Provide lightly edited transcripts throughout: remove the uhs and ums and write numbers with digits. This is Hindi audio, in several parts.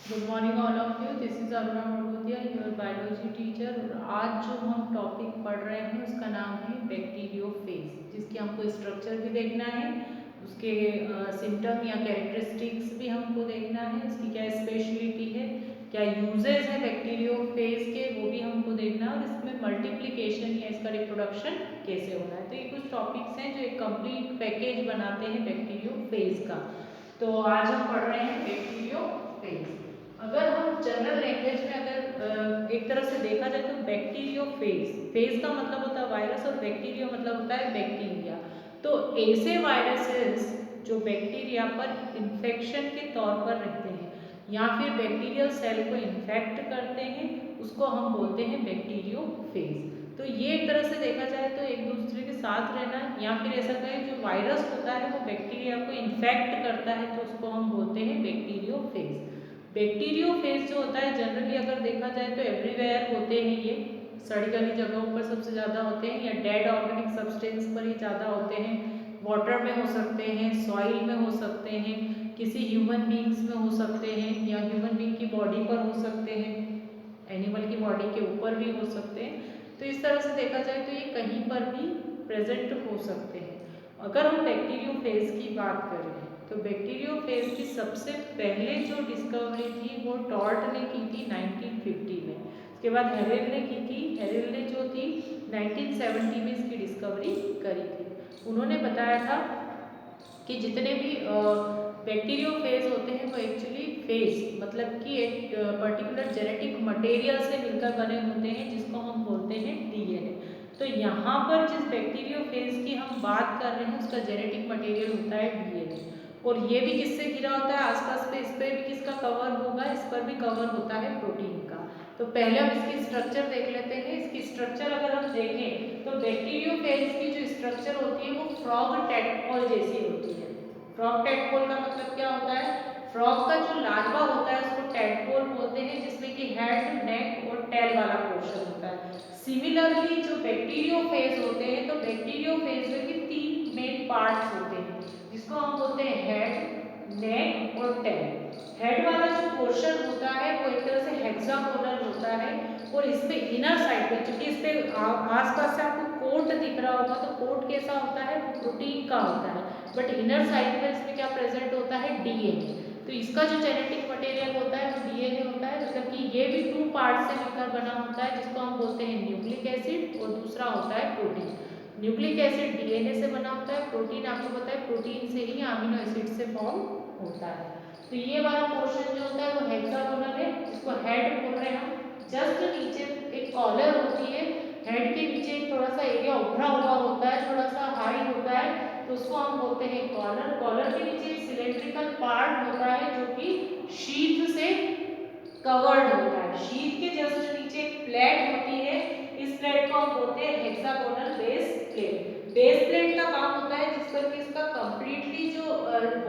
Good morning all of you. This is Aruna Madodia, your biology teacher. और आज जो हम टॉपिक पढ़ रहे हैं उसका नाम है बैक्टीरियोफेज, जिसकी हमको स्ट्रक्चर भी देखना है, उसके सिम्टम या कैरेक्टरिस्टिक्स भी हमको देखना है, उसकी क्या स्पेशलिटी है, क्या यूजेस है बैक्टीरियोफेज के, वो भी हमको देखना है, और इसमें मल्टीप्लिकेशन या इसका रिप्रोडक्शन कैसे होना है। तो ये कुछ टॉपिक्स हैं जो एक कंप्लीट पैकेज बनाते हैं बैक्टीरियोफेज का। तो आज हम पढ़ रहे हैं बैक्टीरियोफेज। अगर हम जनरल लैंग्वेज में अगर एक तरह से देखा जाए तो बैक्टीरियोफेज, फेज का मतलब होता है वायरस और बैक्टीरिया मतलब होता है बैक्टीरिया। तो ऐसे वायरसेस जो बैक्टीरिया पर इन्फेक्शन के तौर पर रहते हैं या फिर बैक्टीरियल सेल को इन्फेक्ट करते हैं, उसको हम बोलते हैं बैक्टीरियोफेज। तो ये एक तरह से देखा जाए तो एक दूसरे के साथ रहना, या फिर ऐसा कहें जो वायरस होता है वो बैक्टीरिया को इन्फेक्ट करता है तो उसको हम बोलते हैं बैक्टीरियोफेज। बैक्टीरियोफेज जो होता है जनरली अगर देखा जाए तो एवरीवेयर होते हैं, ये सड़ी गली जगहों पर सबसे ज़्यादा होते हैं या डेड ऑर्गेनिक सब्सटेंस पर ही ज़्यादा होते हैं। वाटर में हो सकते हैं, सॉइल में हो सकते हैं, किसी ह्यूमन बींग्स में हो सकते हैं या ह्यूमन बींग की बॉडी पर हो सकते हैं, एनिमल की बॉडी के ऊपर भी हो सकते हैं। तो इस तरह से देखा जाए तो ये कहीं पर भी प्रेजेंट हो सकते हैं। अगर हम बैक्टीरियोफेज की बात करें तो बैक्टीरियोफेज की सबसे पहले जो डिस्कवरी थी वो टॉर्ट ने की थी 1950 में। उसके बाद हेरेल ने की थी, हेरेल ने जो थी 1970 में इसकी डिस्कवरी करी थी। उन्होंने बताया था कि जितने भी बैक्टीरियोफेज होते हैं वो एक्चुअली फेज मतलब कि एक पर्टिकुलर जेनेटिक मटेरियल से मिलकर बने होते हैं जिसको हम बोलते हैं डीएनए। तो यहाँ पर जिस बैक्टीरियोफेज की हम बात कर रहे हैं उसका जेनेटिक मटेरियल होता है डीएनए। और ये भी किससे घिरा होता है आसपास पे, इस पर भी किसका कवर होगा, इस पर भी कवर होता है प्रोटीन का। तो पहले हम इसकी स्ट्रक्चर देख लेते हैं। इसकी स्ट्रक्चर अगर हम देखें तो बैक्टीरियोफेज की जो स्ट्रक्चर होती है वो फ्रॉग टेडपोल जैसी होती है। फ्रॉग टेडपोल का मतलब क्या होता है, फ्रॉग का जो लार्वा होता है उसको टेडपोल बोलते हैं, जिसमें कि हेड, नेक और टेल वाला पोर्शन होता है। सिमिलरली जो बैक्टीरियोफेज होते हैं तो बैक्टीरियोफेज में भी तीन मेन पार्ट्स होते हैं जिसको हम बोलते हैं हेड, नेक और टेल। हेड वाला जो पोर्शन होता है वो एक तरह से हेक्सागोनल होता है, और इस पे इनर साइड पे क्योंकि इस पे आसपास से आपको कोट दिख रहा होगा तो कोट कैसा होता है, प्रोटीन का होता है, बट इनर साइड पे इसमें क्या प्रेजेंट होता है, डीएनए। तो इसका जो जेनेटिक मटेरियल होता है वो डीएनए होता है, मतलब कि ये भी टू पार्ट से मिलकर बना होता है जिसको हम बोलते हैं न्यूक्लिक एसिड, और दूसरा होता है प्रोटीन। न्यूक्लिक एसिड डीएनए से बना होता है, प्रोटीन आपको पता है प्रोटीन से ही अमीनो एसिड से फॉर्म होता है। तो ये वाला पोर्शन जो होता है वो हेक्सागोनल है, इसको हेड बोल रहे हैं हम। जस्ट नीचे एक कॉलर होती है, हेड के नीचे थोड़ा सा एरिया उभरा हुआ होता है, थोड़ा सा हाई होता है, तो उसको हम बोलते हैं कॉलर। कॉलर के नीचे एक सिलेंड्रिकल पार्ट होता है जो कि शीथ से कवर्ड होता है। शीथ के जस्ट नीचे एक प्लेट होती है, इस प्लेट को हम बोलते हैं hexagonal base plate. Base plate का काम होता है जिस पर कि इसका कंप्लीटली जो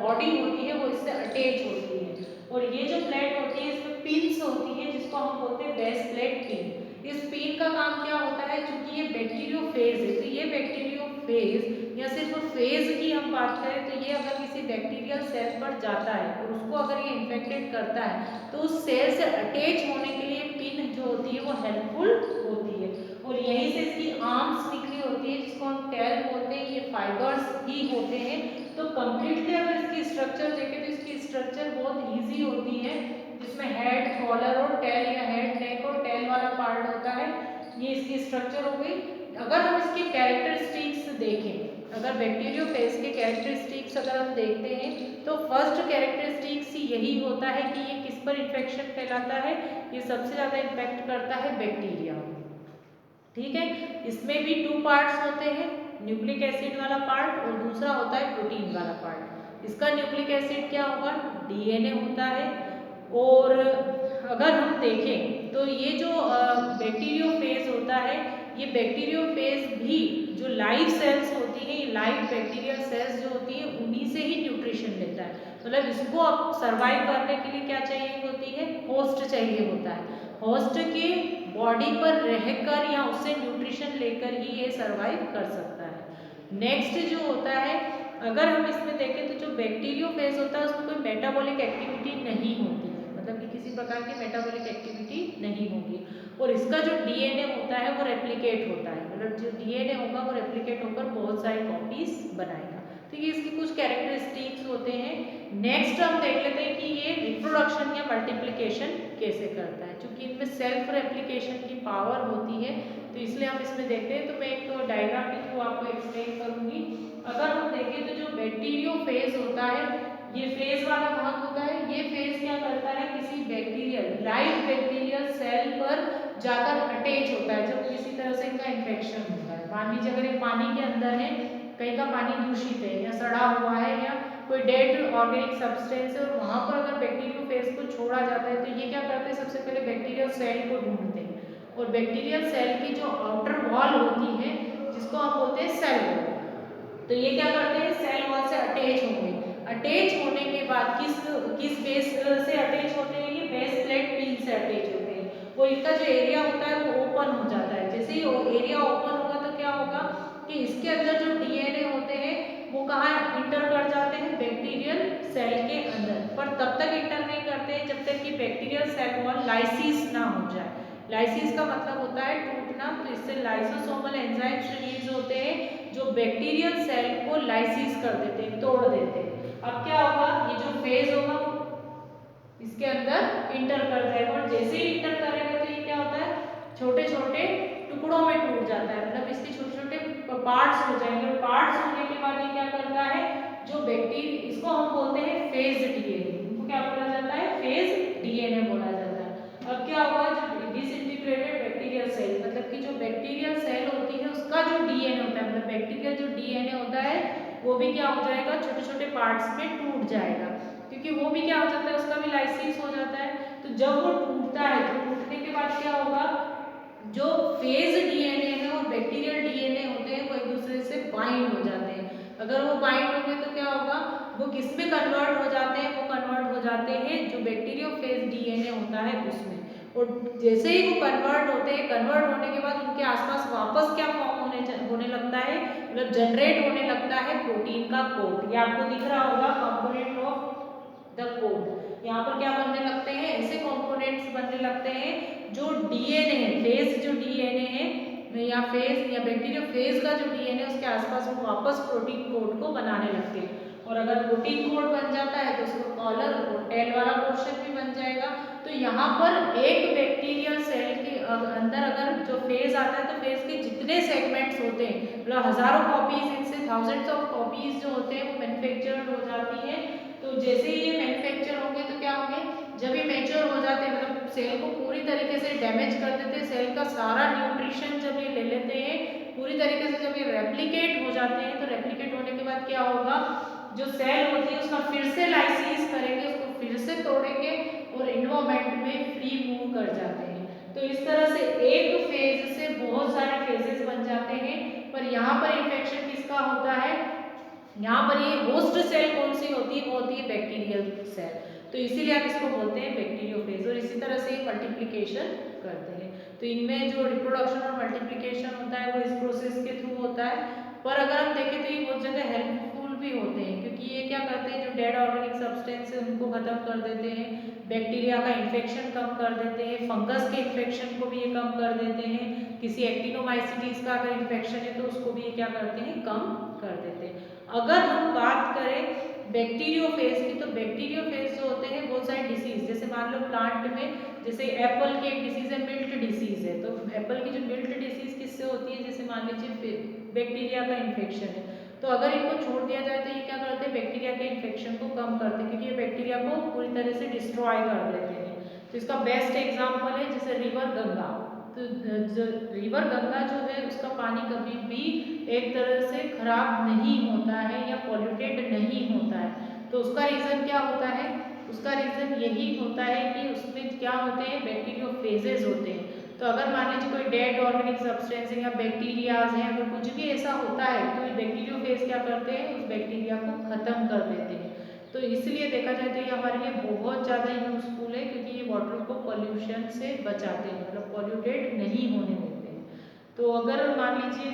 बॉडी होती है वो इससे अटैच होती है, और ये जो प्लेट होती है इसमें पिन्स होती है जिसको हम बोलते हैं बेस प्लेट पिन। इस पिन का काम क्या होता है, क्योंकि ये बैक्टीरियोफेज है तो ये बैक्टीरियोफेज या सिर्फ फेज की हम बात करें तो ये अगर किसी बैक्टीरियल सेल पर जाता है और उसको अगर ये इन्फेक्टेड करता है तो उस सेल से अटैच होने के लिए पिन जो होती है वो हेल्पफुल होती है, और यहीं से इसकी आर्म्स निकली होती है जिसको हम टेल बोलते हैं, ये फाइबर्स ही होते हैं। तो कंप्लीटली अगर इसकी स्ट्रक्चर देखें तो इसकी स्ट्रक्चर बहुत ईजी होती है, जिसमें हेड, कॉलर और टेल या हेड, नेक और टेल वाला पार्ट होता है, ये इसकी स्ट्रक्चर हो गई। अगर हम इसके कैरेक्टरिस्टिक्स देखें, अगर बैक्टीरियोफेज के कैरेक्टरिस्टिक्स अगर हम देखते हैं तो फर्स्ट कैरेक्टरिस्टिक्स यही होता है कि ये किस पर इन्फेक्शन फैलाता है, ये सबसे ज्यादा इन्फेक्ट करता है बैक्टीरिया। ठीक है, इसमें भी टू पार्ट्स होते हैं, न्यूक्लिक एसिड वाला पार्ट और दूसरा होता है प्रोटीन वाला पार्ट। इसका न्यूक्लिक एसिड क्या होगा, डीएनए होता है। और अगर हम देखें तो ये जो बैक्टीरियोफेज होता है, ये बैक्टीरियोफेज भी जो लाइव सेल्स होती हैं, ये लाइव बैक्टीरियल सेल्स जो होती है उन्हीं से ही न्यूट्रिशन लेता है। मतलब इसको अब सर्वाइव करने के लिए क्या चाहिए होती है, होस्ट चाहिए होता है। होस्ट के बॉडी पर रहकर या उससे न्यूट्रिशन लेकर ही ये सर्वाइव कर सकता है। नेक्स्ट जो होता है, अगर हम इसमें देखें तो जो बैक्टीरियोफेज होता है उसमें कोई मेटाबॉलिक एक्टिविटी नहीं होती है, मतलब कि किसी प्रकार की मेटाबॉलिक एक्टिविटी नहीं होगी। और इसका जो डीएनए होता है वो रेप्लिकेट होता है, मतलब जो डीएनए होगा वो रेप्लिकेट होकर बहुत सारी कॉपीज बनाएगा। तो ये इसकी कुछ कैरेक्टरिस्टिक्स होते हैं। नेक्स्ट हम देख लेते हैं कि ये रिप्रोडक्शन या मल्टीप्लिकेशन कैसे करता है। क्योंकि इनमें सेल्फ रेप्लिकेशन की पावर होती है, तो इसलिए हम इसमें देखते हैं। तो मैं एक तो डायग्राम के थ्रू आपको एक्सप्लेन करूंगी। अगर हम देखें तो जो बैक्टीरियोफेज होता है, ये फेज वाला भाग होता है। ये फेज क्या करता है, किसी बैक्टीरियल लाइव बैक्टीरियल सेल पर जाकर अटैच होता है जब किसी तरह से इनका इन्फेक्शन होता है। मान लीजिए अगर ये पानी के अंदर है, कहीं का पानी दूषित है या सड़ा हुआ है या कोई डेड ऑर्गेनिक सब्सटेंस है, और वहां पर अगर बैक्टीरियोफेज को छोड़ा जाता है तो ये क्या करते हैं, सबसे पहले बैक्टीरियल सेल को ढूंढते हैं। और बैक्टीरियल सेल की जो आउटर वॉल होती है, जिसको हम बोलते हैं सेल वॉल, तो ये क्या करते हैं, सेल वॉल से अटैच होंगे। अटैच होने के बाद किस बेस से अटैच होते हैं, ये बेस प्लेट पिन से अटैच होते हैं। और इनका जो एरिया होता है वो ओपन हो जाता है। जैसे ही एरिया ओपन होगा तो क्या होगा कि इसके अंदर जो डीएनए होते हैं वो कहाँ इंटर कर जाते हैं, बैक्टीरियल सेल के अंदर। पर तब तक इंटर नहीं करते हैं जब तक कि बैक्टीरियल सेल वॉल लाइसिस ना हो जाए। लाइसिस का मतलब होता है टूटना। तो इससे लाइसोसोमल एंजाइम्स रिलीज होते हैं जो बैक्टीरियल सेल को लाइसिस कर देते हैं, तोड़ देते हैं। अब क्या होगा, ये जो फेज होगा इसके अंदर इंटर कर जाएगा, और जैसे ही इंटर करेगा तो ये क्या होता है, छोटे छोटे टुकड़ों में टूट जाता है, मतलब इसके छोटे छोटे पार्ट्स हो जाएंगे। और पार्ट्स होने के बाद ये क्या करता है, जो बैक्टीरिया, इसको हम बोलते हैं फेज डीएनए। इनको क्या बोला जाता है, फेज डीएनए बोला जाता है। अब क्या होगा, जो डिसइंटीग्रेटेड बैक्टीरियल सेल, मतलब कि जो बैक्टीरियल सेल होती है उसका जो डीएनए होता है, मतलब बैक्टीरिया जो डीएनए होता है वो भी क्या हो जाएगा, छोटे छोटे पार्ट्स में टूट जाएगा। क्योंकि वो भी क्या हो जाता है, उसका भी लाइसिस हो जाता है। तो जब वो टूटता है तो टूटने के बाद क्या होगा, जो फेज डीएनए है और बैक्टीरियल डीएनए होते हैं वो एक दूसरे से बाइंड हो जाते हैं। अगर वो बाइंड हो गए तो क्या होगा, वो किस में कन्वर्ट हो जाते हैं, वो कन्वर्ट हो जाते हैं जो बैक्टीरियोफेज डीएनए होता है उसमें। और जैसे ही वो कन्वर्ट होते हैं, कन्वर्ट होने के बाद उनके आसपास वापस क्या फॉर्म होने लगता है, मतलब जनरेट होने लगता है प्रोटीन का कोट। ये आपको दिख रहा होगा, कंपोनेंट ऑफ द कोट। यहाँ पर क्या बनने लगते हैं, ऐसे कंपोनेंट्स बनने लगते हैं जो डीएनए है, फेज जो डीएनए है या फेज या बैक्टीरियोफेज का जो डीएनए उसके आसपास वो वापस प्रोटीन कोट को बनाने लगते हैं। और अगर प्रोटीन कोट बन जाता है तो उसको कॉलर और टेल वाला पोर्शन भी बन जाएगा। तो यहाँ पर एक बैक्टीरियल सेल के अंदर अगर जो फेज आता है तो फेज के जितने सेगमेंट्स होते हैं, मतलब हजारों कॉपीज, इनसे थाउजेंड्स ऑफ कॉपीज जो होते हैं वो मैन्युफैक्चर्ड हो जाती है। तो जैसे ही ये मैन्युफैक्चर होंगे तो क्या होंगे, जब ये मैच्योर हो जाते हैं, मतलब सेल को पूरी तरीके से डैमेज कर देते हैं, सेल का सारा न्यूट्रिशन जब ये ले लेते हैं पूरी तरीके से, जब ये रेप्लिकेट हो जाते हैं, तो रेप्लिकेट होने के बाद क्या होगा, जो सेल होती है उसका फिर से लाइसिस करेंगे, उसको फिर से तोड़ेंगे और इन्वायरमेंट में फ्री मूव कर जाते हैं। तो इस तरह से एक फेज से बहुत सारे फेजेस बन जाते हैं। पर यहाँ पर इन्फेक्शन किसका होता है, यहाँ पर ये होस्ट सेल कौन सी होती है, वो होती है बैक्टीरियल सेल। तो इसीलिए आप इसको बोलते हैं बैक्टीरियोफेज। और इसी तरह से मल्टीप्लिकेशन करते हैं। तो इनमें जो रिप्रोडक्शन और मल्टीप्लिकेशन होता है वो इस प्रोसेस के थ्रू होता है। पर अगर हम देखें तो ये बहुत जगह हेल्पफुल भी होते हैं, क्योंकि ये क्या करते हैं, जो डेड ऑर्गेनिक सब्सटेंस है उनको खत्म कर देते हैं, बैक्टीरिया का इन्फेक्शन कम कर देते हैं, फंगस के इन्फेक्शन को भी ये कम कर देते हैं, किसी एक्टिनोमाइसीटीज का अगर इन्फेक्शन है तो उसको भी ये क्या करते हैं, कम कर देते हैं। अगर हम बात करें बैक्टीरियोफेज की, तो बैक्टीरियोफेज जो होते हैं बहुत सारे डिसीज, जैसे मान लो प्लांट में, जैसे एप्पल की एक डिसीज है मिल्ट डिसीज है, तो एप्पल की जो मिल्ट डिसीज किससे होती है, जैसे मान लीजिए बैक्टीरिया का इन्फेक्शन है, तो अगर इनको छोड़ दिया जाए तो ये क्या करते हैं, बैक्टीरिया के इन्फेक्शन को कम करते हैं, क्योंकि ये बैक्टीरिया को पूरी तरह से डिस्ट्रॉय कर देते हैं। तो इसका बेस्ट एग्जाम्पल है जैसे रिवर गंगा। तो जो रिवर गंगा जो है उसका पानी कभी भी एक तरह से खराब नहीं होता है या पॉल्यूटेड नहीं होता है। तो उसका रीजन क्या होता है, उसका रीजन यही होता है कि उसमें क्या होते हैं, बैक्टीरियोफेजेज होते हैं। तो अगर मान लीजिए कोई डेड ऑर्गेनिक सब्सटेंस है या बैक्टीरियाज हैं, अगर कुछ भी ऐसा होता है तो बैक्टीरियोफेज क्या करते हैं, उस बैक्टीरिया को खत्म कर देते हैं। तो इसलिए देखा जाए तो ये हमारे लिए बहुत ज़्यादा यूजफुल है, क्योंकि ये वाटर को पॉल्यूशन से बचाते हैं, मतलब पॉल्यूटेड नहीं होने देते हैं। तो अगर मान लीजिए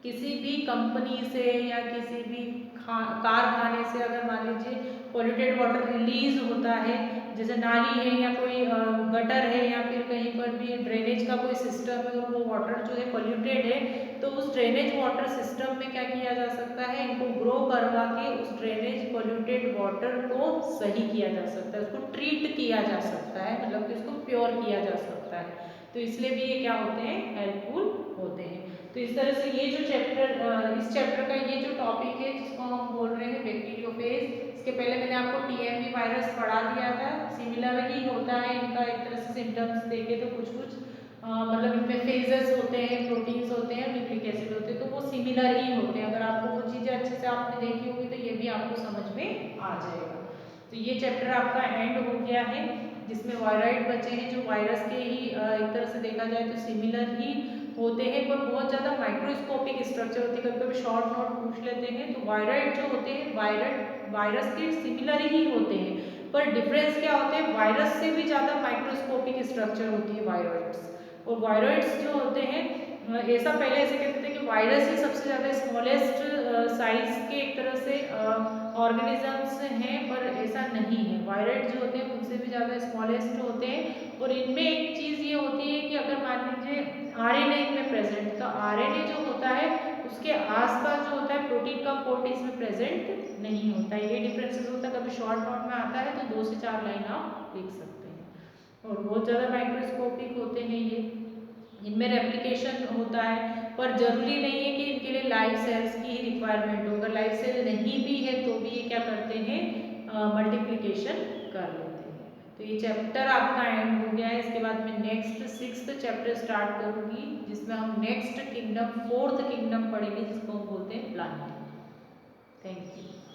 किसी भी कंपनी से या किसी भी कारखाने से अगर मान लीजिए पॉल्यूटेड वाटर रिलीज होता है, जैसे नाली है या कोई गटर है या फिर कहीं पर भी ड्रेनेज का कोई सिस्टम है और वो वाटर जो है पोल्यूटेड है, तो उस ड्रेनेज वाटर सिस्टम में क्या किया जा सकता है, इनको ग्रो करवा के उस ड्रेनेज पोल्यूटेड वाटर को सही किया जा सकता है, उसको ट्रीट किया जा सकता है, मतलब कि उसको प्योर किया जा सकता है। तो इसलिए भी ये क्या होते हैं, हेल्पफुल होते हैं। तो इस तरह से ये जो इस चैप्टर का ये जो टॉपिक है जिसको हम बोल रहे हैं बैक्टीरियोफेज, इसके पहले मैंने आपको टीएमवी वायरस पढ़ा दिया था। सिमिलर ही होता है इनका, एक तरह से सिम्टम्स देखे तो कुछ कुछ मतलब इनमें फेजेस होते हैं, प्रोटीन्स होते हैं, न्यूक्लिक एसिड होते हैं, तो वो सिमिलर ही होते हैं। अगर आपको वो चीज़ें अच्छे से आपने देखी होगी तो ये भी आपको समझ में आ जाएगा। तो ये चैप्टर आपका एंड हो गया है, जिसमें वायरॉइड बचे हैं, जो वायरस के ही एक तरह से देखा जाए तो सिमिलर ही होते हैं, पर बहुत ज़्यादा माइक्रोस्कोपिक स्ट्रक्चर होती है। कभी कभी शॉर्ट नोट पूछ लेते हैं, तो वायरॉइड जो होते हैं वायरस के सिमिलर ही होते हैं, पर डिफरेंस क्या होते हैं, वायरस से भी ज़्यादा माइक्रोस्कोपिक स्ट्रक्चर होती है वायरॉइड्स। और वायरॉइड्स जो होते हैं ऐसा पहले ऐसे कहते थे कि वायरस ही सबसे ज़्यादा स्मॉलेस्ट साइज के एक तरह से ऑर्गेनिजम्स हैं, पर ऐसा नहीं है। वायरॉइड जो होते हैं उनसे भी ज़्यादा स्मॉलेस्ट होते हैं। और इनमें एक चीज़ ये होती है कि अगर मान लीजिए आरएनए इनमें प्रेजेंट, तो आरएनए जो होता है उसके आसपास जो होता है प्रोटीन का कोट इसमें प्रेजेंट नहीं होता है। ये डिफरेंसेस होता है, कभी शॉर्ट नोट में आता है तो 2 से 4 लाइन आप लिख सकते हैं। और बहुत ज़्यादा माइक्रोस्कोपिक होते हैं ये, इनमें रेप्लिकेशन होता है, पर जरूरी नहीं है कि इनके लिए लाइव सेल्स की ही रिक्वायरमेंट हो। अगर लाइव सेल नहीं भी है तो भी ये क्या करते हैं, मल्टीप्लिकेशन कर लेते हैं। तो ये चैप्टर आपका एंड हो गया है। इसके बाद मैं नेक्स्ट 6th चैप्टर स्टार्ट करूंगी, जिसमें हम नेक्स्ट किंगडम 4th किंगडम पढ़ेंगे, जिसको हम बोलते हैं प्लांट। Thank you.